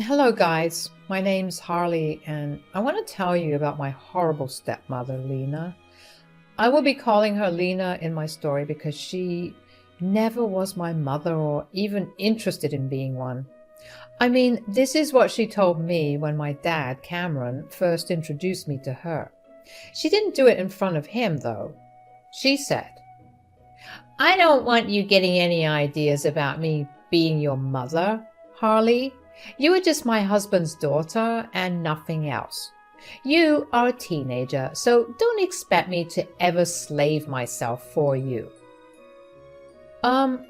Hello, guys. My name's Harley, and I want to tell you about my horrible stepmother, Lena. I will be calling her Lena in my story because she never was my mother or even interested in being one. I mean, this is what she told me when my dad, Cameron, first introduced me to her. She didn't do it in front of him, though. She said, "I don't want you getting any ideas about me being your mother, Harley. You are just my husband's daughter and nothing else. You are a teenager, so don't expect me to ever slave myself for you."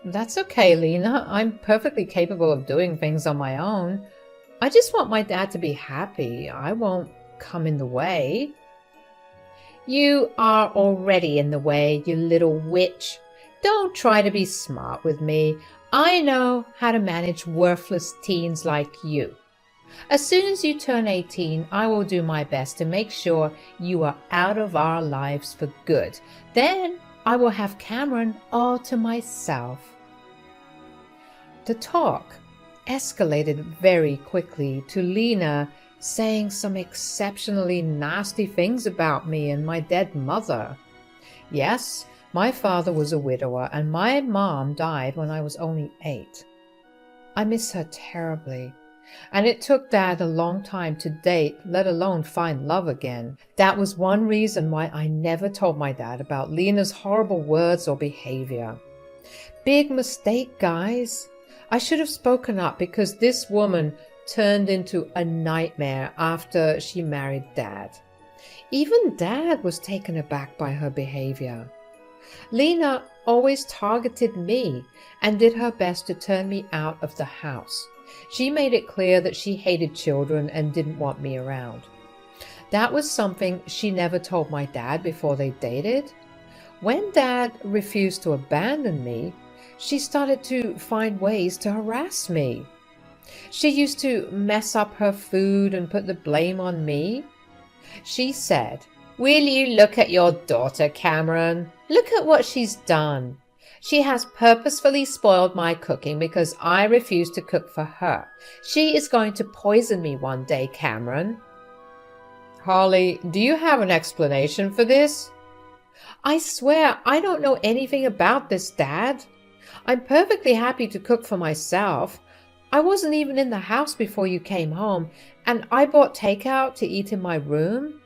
That's okay, Lena. I'm perfectly capable of doing things on my own. I just want my dad to be happy. I won't come in the way. You are already in the way, you little witch. Don't try to be smart with me. I know how to manage worthless teens like you. As soon as you turn 18, I will do my best to make sure you are out of our lives for good. Then I will have Cameron all to myself. The talk escalated very quickly to Lena saying some exceptionally nasty things about me and my dead mother. Yes, my father was a widower and my mom died when I was only 8. I miss her terribly, and it took Dad a long time to date, let alone find love again. That was one reason why I never told my dad about Lena's horrible words or behavior. Big mistake, guys. I should have spoken up because this woman turned into a nightmare after she married Dad. Even Dad was taken aback by her behavior. Lena always targeted me and did her best to turn me out of the house. She made it clear that she hated children and didn't want me around. That was something she never told my dad before they dated. When Dad refused to abandon me, she started to find ways to harass me. She used to mess up her food and put the blame on me. She said, "Will you look at your daughter, Cameron? Look at what she's done. She has purposefully spoiled my cooking because I refuse to cook for her. She is going to poison me one day, Cameron." Harley, do you have an explanation for this? I swear I don't know anything about this, Dad. I'm perfectly happy to cook for myself. I wasn't even in the house before you came home, and I bought takeout to eat in my room.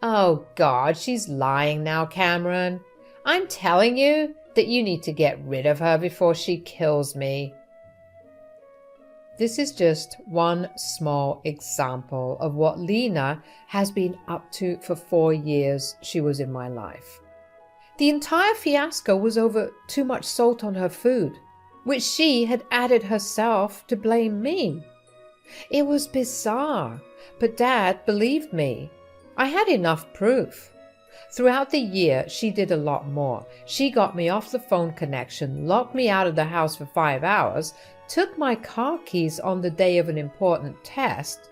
Oh God, she's lying now, Cameron. I'm telling you that you need to get rid of her before she kills me. This is just one small example of what Lena has been up to for 4 years she was in my life. The entire fiasco was over too much salt on her food, which she had added herself to blame me. It was bizarre, but Dad believed me. I had enough proof. Throughout the year, she did a lot more. She got me off the phone connection, locked me out of the house for 5 hours, took my car keys on the day of an important test,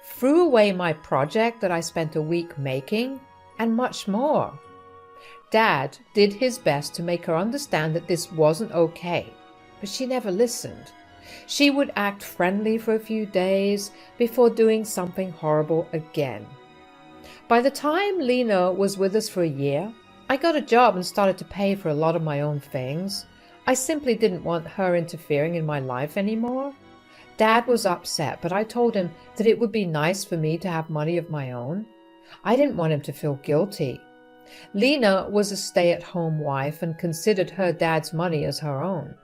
threw away my project that I spent a week making, and much more. Dad did his best to make her understand that this wasn't okay, but she never listened. She would act friendly for a few days before doing something horrible again. By the time Lena was with us for a year, I got a job and started to pay for a lot of my own things. I simply didn't want her interfering in my life anymore. Dad was upset, but I told him that it would be nice for me to have money of my own. I didn't want him to feel guilty. Lena was a stay-at-home wife and considered her dad's money as her own.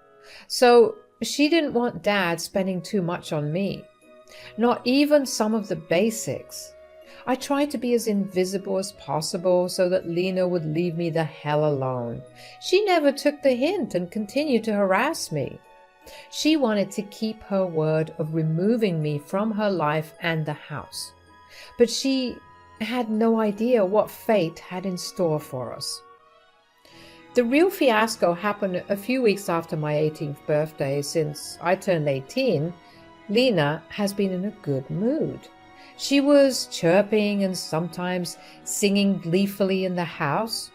So she didn't want Dad spending too much on me. Not even some of the basics. I tried to be as invisible as possible so that Lena would leave me the hell alone. She never took the hint and continued to harass me. She wanted to keep her word of removing me from her life and the house. But she had no idea what fate had in store for us. The real fiasco happened a few weeks after my 18th birthday. Since I turned 18, Lena has been in a good mood. She was chirping and sometimes singing gleefully in the house.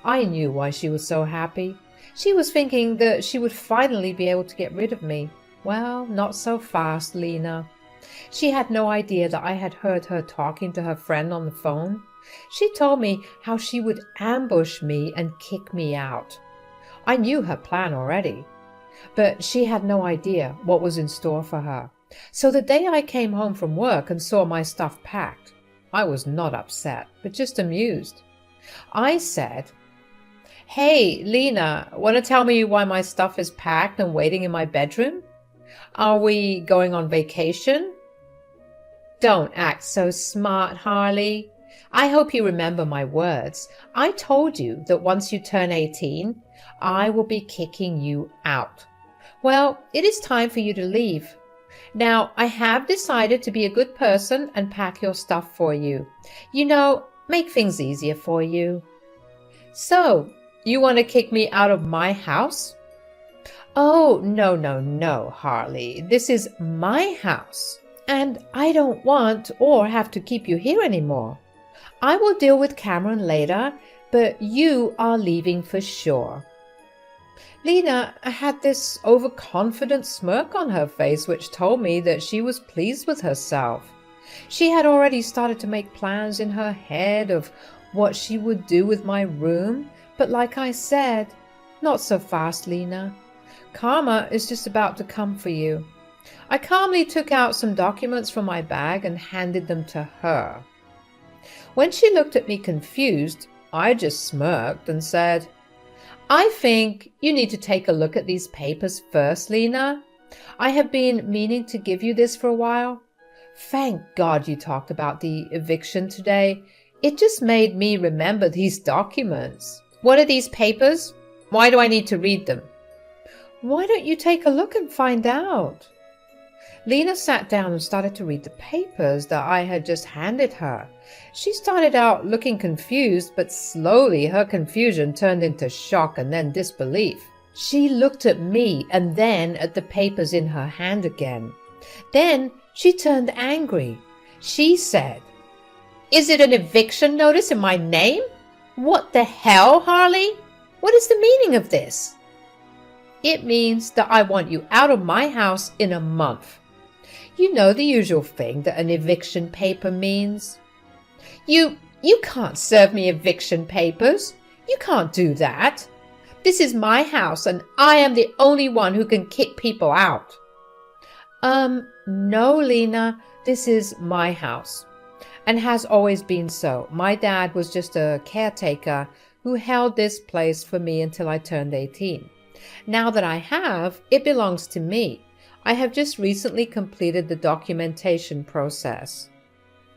I knew why she was so happy. She was thinking that she would finally be able to get rid of me. Well, not so fast, Lena. She had no idea that I had heard her talking to her friend on the phone. She told me how she would ambush me and kick me out. I knew her plan already, but she had no idea what was in store for her. So the day I came home from work and saw my stuff packed, I was not upset, but just amused. I said, "Hey, Lena, want to tell me why my stuff is packed and waiting in my bedroom? Are we going on vacation?" Don't act so smart, Harley. I hope you remember my words. I told you that once you turn 18, I will be kicking you out. Well, it is time for you to leave. Now, I have decided to be a good person and pack your stuff for you. You know, make things easier for you. So, you want to kick me out of my house? Oh, no, no, no, Harley. This is my house. And I don't want or have to keep you here anymore. I will deal with Cameron later, but you are leaving for sure. Lena had this overconfident smirk on her face which told me that she was pleased with herself. She had already started to make plans in her head of what she would do with my room, but like I said, not so fast, Lena. Karma is just about to come for you. I calmly took out some documents from my bag and handed them to her. When she looked at me confused, I just smirked and said, "I think you need to take a look at these papers first, Lena. I have been meaning to give you this for a while. Thank God you talked about the eviction today. It just made me remember these documents." "What are these papers? Why do I need to read them?" "Why don't you take a look and find out?" Lena sat down and started to read the papers that I had just handed her. She started out looking confused, but slowly her confusion turned into shock and then disbelief. She looked at me and then at the papers in her hand again. Then she turned angry. She said, "Is it an eviction notice in my name? What the hell, Harley? What is the meaning of this?" "It means that I want you out of my house in a month. You know the usual thing that an eviction paper means." You can't serve me eviction papers. You can't do that. This is my house and I am the only one who can kick people out." No, Lena, this is my house and has always been so. My dad was just a caretaker who held this place for me until I turned 18. Now that I have, it belongs to me. I have just recently completed the documentation process.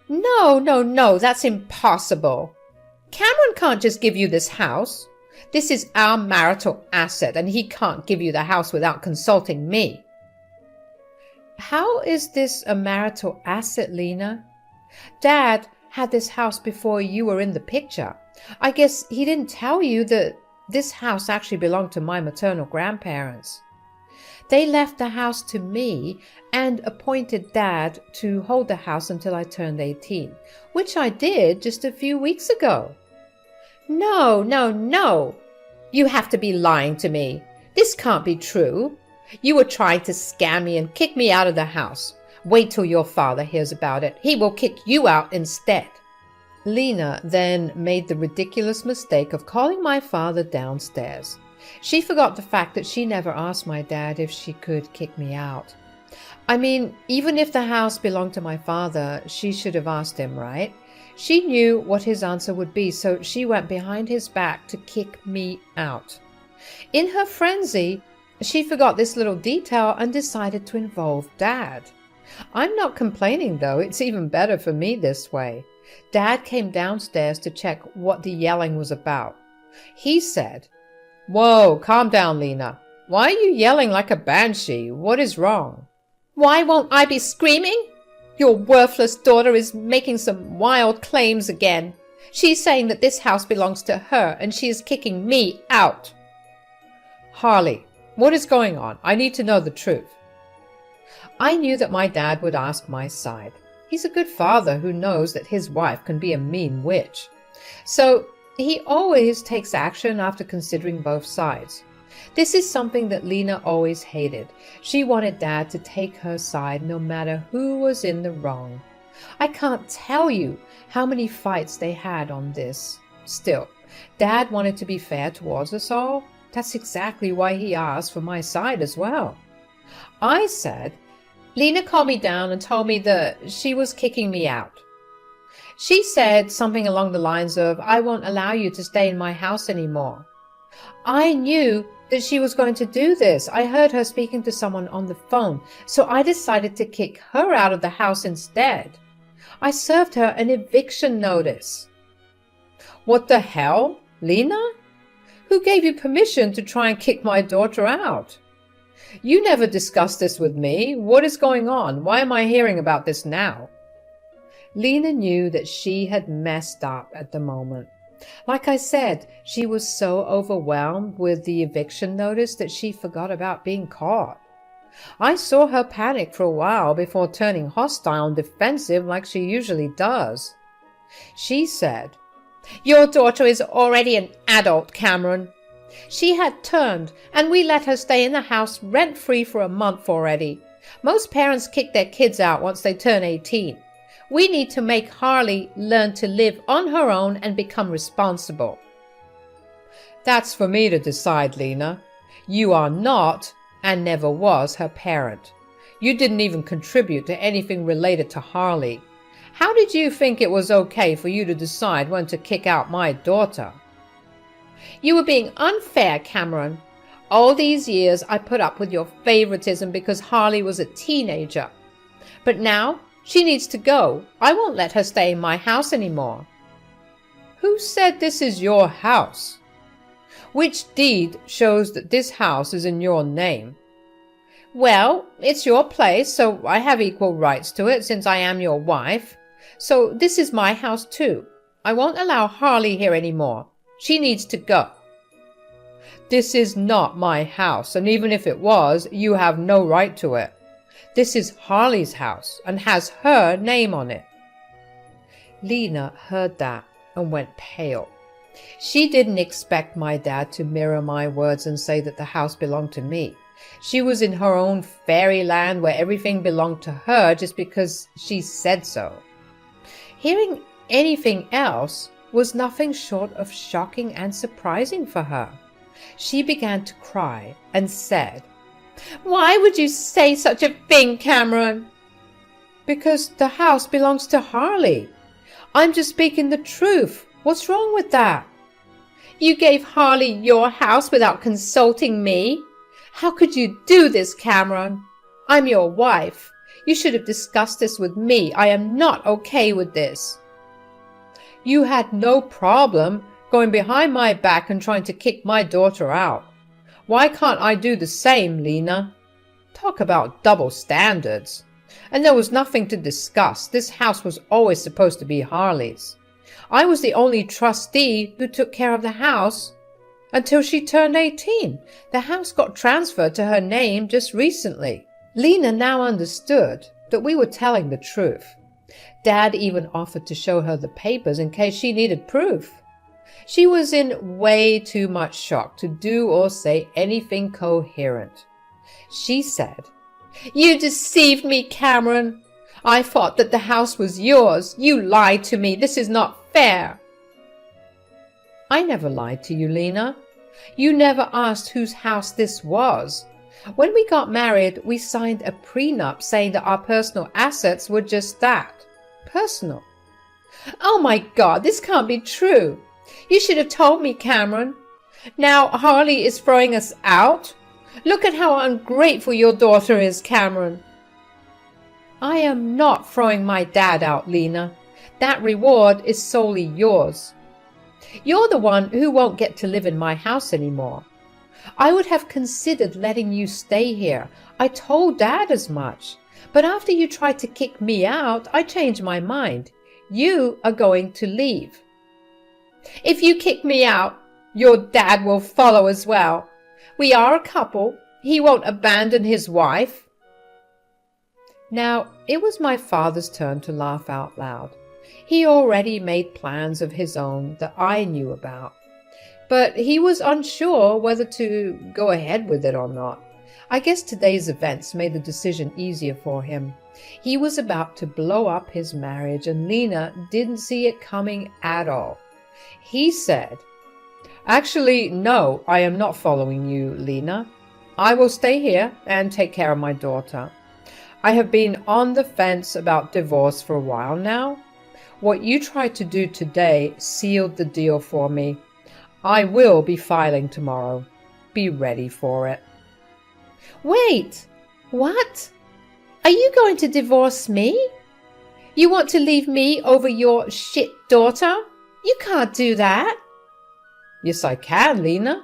No, no, no, that's impossible. Cameron can't just give you this house. This is our marital asset, and he can't give you the house without consulting me. How is this a marital asset, Lena? Dad had this house before you were in the picture. I guess he didn't tell you that this house actually belonged to my maternal grandparents. They left the house to me and appointed Dad to hold the house until I turned 18, which I did just a few weeks ago. No, no, no. You have to be lying to me. This can't be true. You were trying to scam me and kick me out of the house. Wait till your father hears about it. He will kick you out instead. Lena then made the ridiculous mistake of calling my father downstairs. She forgot the fact that she never asked my dad if she could kick me out. I mean, even if the house belonged to my father, she should have asked him, right? She knew what his answer would be, so she went behind his back to kick me out. In her frenzy, she forgot this little detail and decided to involve Dad. I'm not complaining, though. It's even better for me this way. Dad came downstairs to check what the yelling was about. He said, "Whoa, calm down, Lena. Why are you yelling like a banshee? What is wrong?" "Why won't I be screaming? Your worthless daughter is making some wild claims again. She's saying that this house belongs to her and she is kicking me out." "Harley, what is going on? I need to know the truth." I knew that my dad would ask my side. He's a good father who knows that his wife can be a mean witch. So he always takes action after considering both sides. This is something that Lena always hated. She wanted Dad to take her side no matter who was in the wrong. I can't tell you how many fights they had on this. Still, Dad wanted to be fair towards us all. That's exactly why he asked for my side as well. I said, Lena calmed me down and told me that she was kicking me out. She said something along the lines of, I won't allow you to stay in my house anymore. I knew that she was going to do this. I heard her speaking to someone on the phone, so I decided to kick her out of the house instead. I served her an eviction notice. What the hell, Lena? Who gave you permission to try and kick my daughter out? You never discussed this with me. What is going on? Why am I hearing about this now? Lena knew that she had messed up at the moment. Like I said, she was so overwhelmed with the eviction notice that she forgot about being caught. I saw her panic for a while before turning hostile and defensive like she usually does. She said, Your daughter is already an adult, Cameron. She had turned, and we let her stay in the house rent-free for a month already. Most parents kick their kids out once they turn 18. We need to make Harley learn to live on her own and become responsible. That's for me to decide, Lena. You are not and never was her parent. You didn't even contribute to anything related to Harley. How did you think it was okay for you to decide when to kick out my daughter? You were being unfair, Cameron. All these years I put up with your favoritism because Harley was a teenager. But now she needs to go. I won't let her stay in my house anymore. Who said this is your house? Which deed shows that this house is in your name? Well, it's your place, so I have equal rights to it since I am your wife. So this is my house too. I won't allow Harley here anymore. She needs to go. This is not my house, and even if it was, you have no right to it. This is Harley's house and has her name on it. Lena heard that and went pale. She didn't expect my dad to mirror my words and say that the house belonged to me. She was in her own fairyland where everything belonged to her just because she said so. Hearing anything else was nothing short of shocking and surprising for her. She began to cry and said, Why would you say such a thing, Cameron? Because the house belongs to Harley. I'm just speaking the truth. What's wrong with that? You gave Harley your house without consulting me? How could you do this, Cameron? I'm your wife. You should have discussed this with me. I am not okay with this. You had no problem going behind my back and trying to kick my daughter out. Why can't I do the same, Lena? Talk about double standards. And there was nothing to discuss. This house was always supposed to be Harley's. I was the only trustee who took care of the house until she turned 18. The house got transferred to her name just recently. Lena now understood that we were telling the truth. Dad even offered to show her the papers in case she needed proof. She was in way too much shock to do or say anything coherent. She said, You deceived me, Cameron. I thought that the house was yours. You lied to me. This is not fair. I never lied to you, Lena. You never asked whose house this was. When we got married, we signed a prenup saying that our personal assets were just that, personal. Oh my God, this can't be true. You should have told me, Cameron. Now Harley is throwing us out. Look at how ungrateful your daughter is, Cameron. I am not throwing my dad out, Lena. That reward is solely yours. You're the one who won't get to live in my house anymore. I would have considered letting you stay here. I told Dad as much. But after you tried to kick me out, I changed my mind. You are going to leave. If you kick me out, your dad will follow as well. We are a couple. He won't abandon his wife. Now, it was my father's turn to laugh out loud. He already made plans of his own that I knew about. but he was unsure whether to go ahead with it or not. I guess today's events made the decision easier for him. He was about to blow up his marriage, and Lena didn't see it coming at all. He said, "Actually, no, I am not following you, Lena. I will stay here and take care of my daughter. I have been on the fence about divorce for a while now. What you tried to do today sealed the deal for me. I will be filing tomorrow. Be ready for it." Wait, what? Are you going to divorce me? You want to leave me over your shit daughter? You can't do that. "Yes, I can, Lena.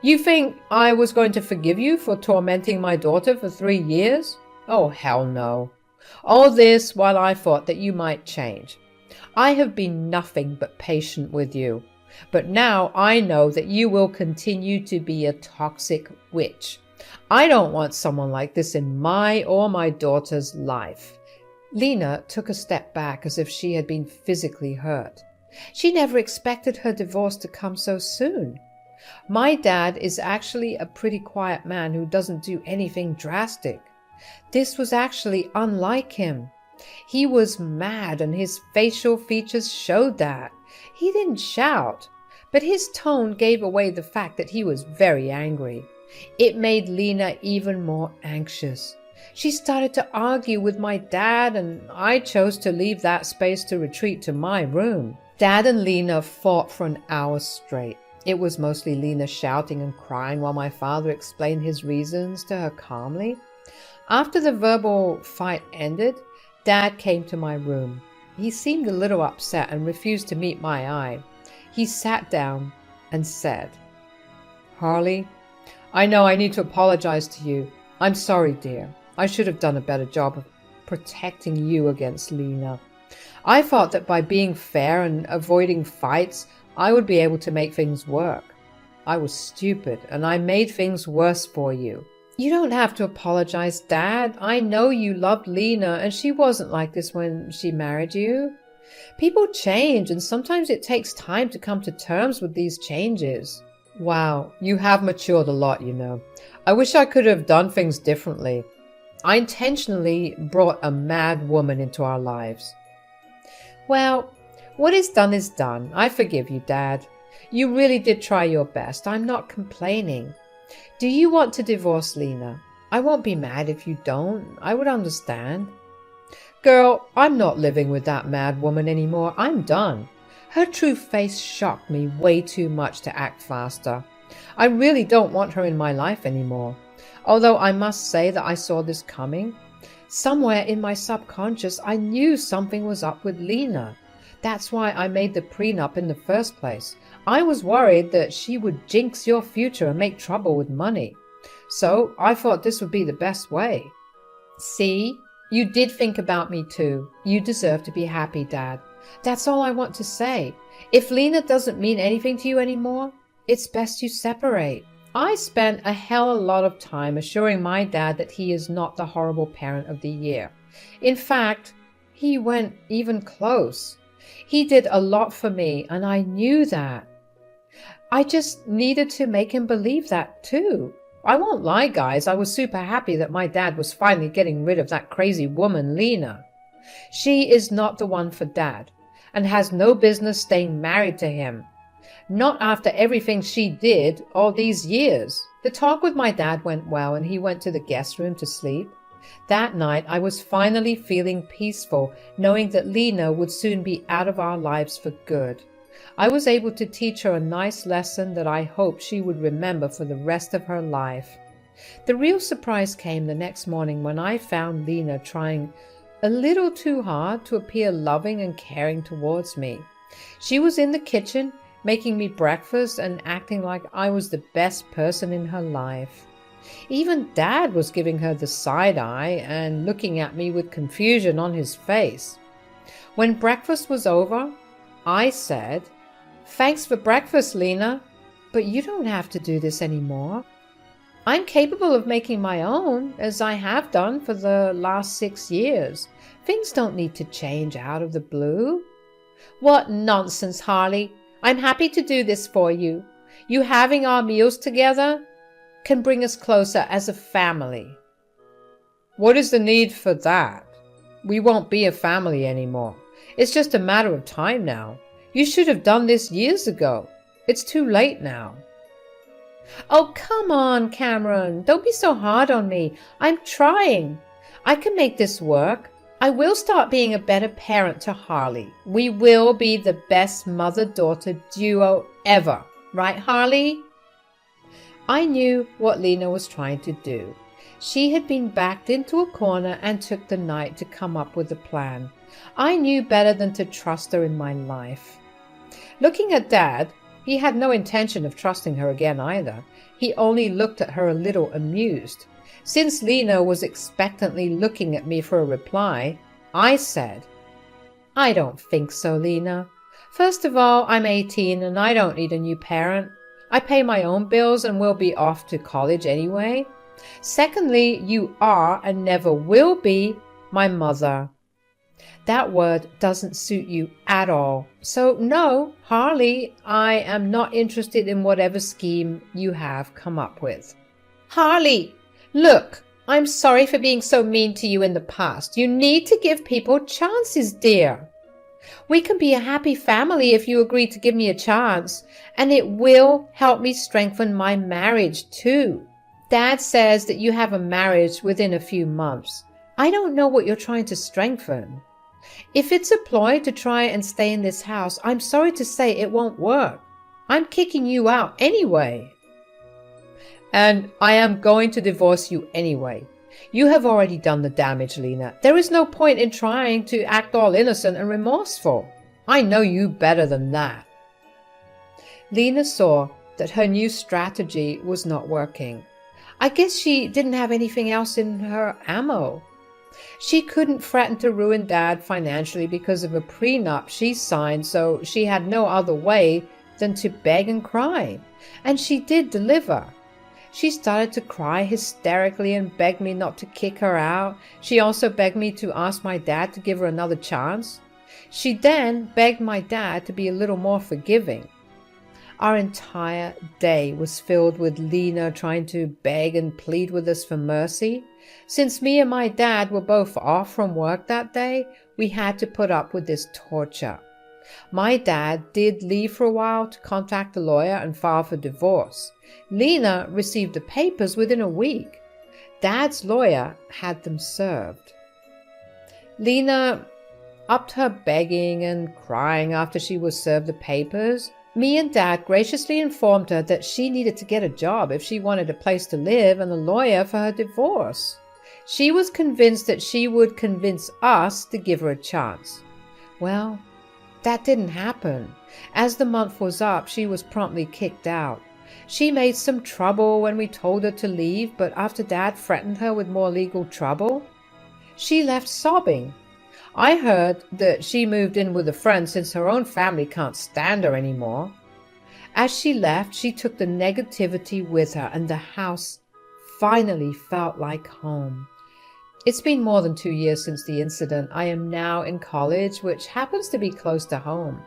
You think I was going to forgive you for tormenting my daughter for 3 years? Oh, hell no. All this while I thought that you might change. I have been nothing but patient with you. But now I know that you will continue to be a toxic witch. I don't want someone like this in my or my daughter's life." Lena took a step back as if she had been physically hurt. She never expected her divorce to come so soon. My dad is actually a pretty quiet man who doesn't do anything drastic. This was actually unlike him. He was mad and his facial features showed that. He didn't shout, but his tone gave away the fact that he was very angry. It made Lena even more anxious. She started to argue with my dad, and I chose to leave that space to retreat to my room. Dad and Lena fought for an hour straight. It was mostly Lena shouting and crying while my father explained his reasons to her calmly. After the verbal fight ended, Dad came to my room. He seemed a little upset and refused to meet my eye. He sat down and said, "Harley, I know I need to apologize to you. I'm sorry, dear. I should have done a better job of protecting you against Lena. I thought that by being fair and avoiding fights, I would be able to make things work. I was stupid, and I made things worse for you." "You don't have to apologize, Dad. I know you loved Lena, and she wasn't like this when she married you. People change, and sometimes it takes time to come to terms with these changes." "Wow, you have matured a lot, you know. I wish I could have done things differently. I intentionally brought a mad woman into our lives." "Well, what is done. I forgive you, Dad. You really did try your best. I'm not complaining. Do you want to divorce Lena? I won't be mad if you don't. I would understand." "Girl, I'm not living with that mad woman anymore. I'm done. Her true face shocked me way too much to act faster. I really don't want her in my life anymore. Although I must say that I saw this coming. Somewhere in my subconscious, I knew something was up with Lena. That's why I made the prenup in the first place. I was worried that she would jinx your future and make trouble with money. So I thought this would be the best way." "See, you did think about me too. You deserve to be happy, Dad. That's all I want to say. If Lena doesn't mean anything to you anymore, it's best you separate." I spent a hell of a lot of time assuring my dad that he is not the horrible parent of the year. In fact, he went even close. He did a lot for me, and I knew that. I just needed to make him believe that too. I won't lie, guys, I was super happy that my dad was finally getting rid of that crazy woman, Lena. She is not the one for Dad, and has no business staying married to him. Not after everything she did all these years. The talk with my dad went well, and he went to the guest room to sleep. That night, I was finally feeling peaceful, knowing that Lena would soon be out of our lives for good. I was able to teach her a nice lesson that I hoped she would remember for the rest of her life. The real surprise came the next morning when I found Lena trying a little too hard to appear loving and caring towards me. She was in the kitchen, making me breakfast and acting like I was the best person in her life. Even Dad was giving her the side eye and looking at me with confusion on his face. When breakfast was over, I said, "Thanks for breakfast, Lena, but you don't have to do this anymore. I'm capable of making my own, as I have done for the last 6 years. Things don't need to change out of the blue." "What nonsense, Harley. I'm happy to do this for you. You having our meals together can bring us closer as a family. What is the need for that? We won't be a family anymore. It's just a matter of time now. You should have done this years ago. It's too late now. Oh, come on, Cameron. Don't be so hard on me. I'm trying. I can make this work. I will start being a better parent to Harley. We will be the best mother-daughter duo ever. Right, Harley? I knew what Lena was trying to do. She had been backed into a corner and took the night to come up with a plan. I knew better than to trust her in my life. Looking at Dad, he had no intention of trusting her again either. He only looked at her a little amused. Since Lena was expectantly looking at me for a reply, I said, I don't think so, Lena. First of all, I'm 18 and I don't need a new parent. I pay my own bills and will be off to college anyway. Secondly, you are and never will be my mother. That word doesn't suit you at all. So no, Harley, I am not interested in whatever scheme you have come up with. Harley, look, I'm sorry for being so mean to you in the past. You need to give people chances, dear. We can be a happy family if you agree to give me a chance, and it will help me strengthen my marriage too. Dad says that you have a marriage within a few months. I don't know what you're trying to strengthen. If it's a ploy to try and stay in this house, I'm sorry to say it won't work. I'm kicking you out anyway. And I am going to divorce you anyway. You have already done the damage, Lena. There is no point in trying to act all innocent and remorseful. I know you better than that. Lena saw that her new strategy was not working. I guess she didn't have anything else in her ammo. She couldn't threaten to ruin Dad financially because of a prenup she signed, so she had no other way than to beg and cry. And she did deliver. She started to cry hysterically and begged me not to kick her out. She also begged me to ask my dad to give her another chance. She then begged my dad to be a little more forgiving. Our entire day was filled with Lena trying to beg and plead with us for mercy. Since me and my dad were both off from work that day, we had to put up with this torture. My dad did leave for a while to contact a lawyer and file for divorce. Lena received the papers within a week. Dad's lawyer had them served. Lena upped her begging and crying after she was served the papers. Me and Dad graciously informed her that she needed to get a job if she wanted a place to live and a lawyer for her divorce. She was convinced that she would convince us to give her a chance. Well, that didn't happen. As the month was up, she was promptly kicked out. She made some trouble when we told her to leave, but after Dad threatened her with more legal trouble, she left sobbing. I heard that she moved in with a friend since her own family can't stand her anymore. As she left, she took the negativity with her, and the house finally felt like home. It's been more than 2 years since the incident. I am now in college, which happens to be close to home.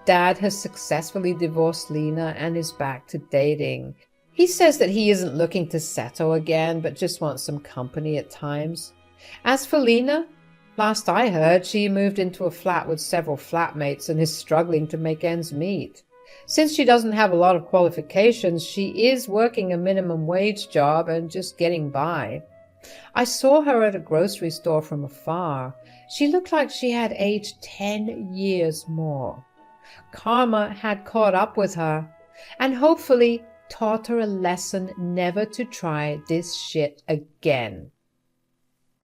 Dad has successfully divorced Lena and is back to dating. He says that he isn't looking to settle again, but just wants some company at times. As for Lena, last I heard, she moved into a flat with several flatmates and is struggling to make ends meet. Since she doesn't have a lot of qualifications, she is working a minimum wage job and just getting by. I saw her at a grocery store from afar. She looked like she had aged 10 years more. Karma had caught up with her and hopefully taught her a lesson never to try this shit again.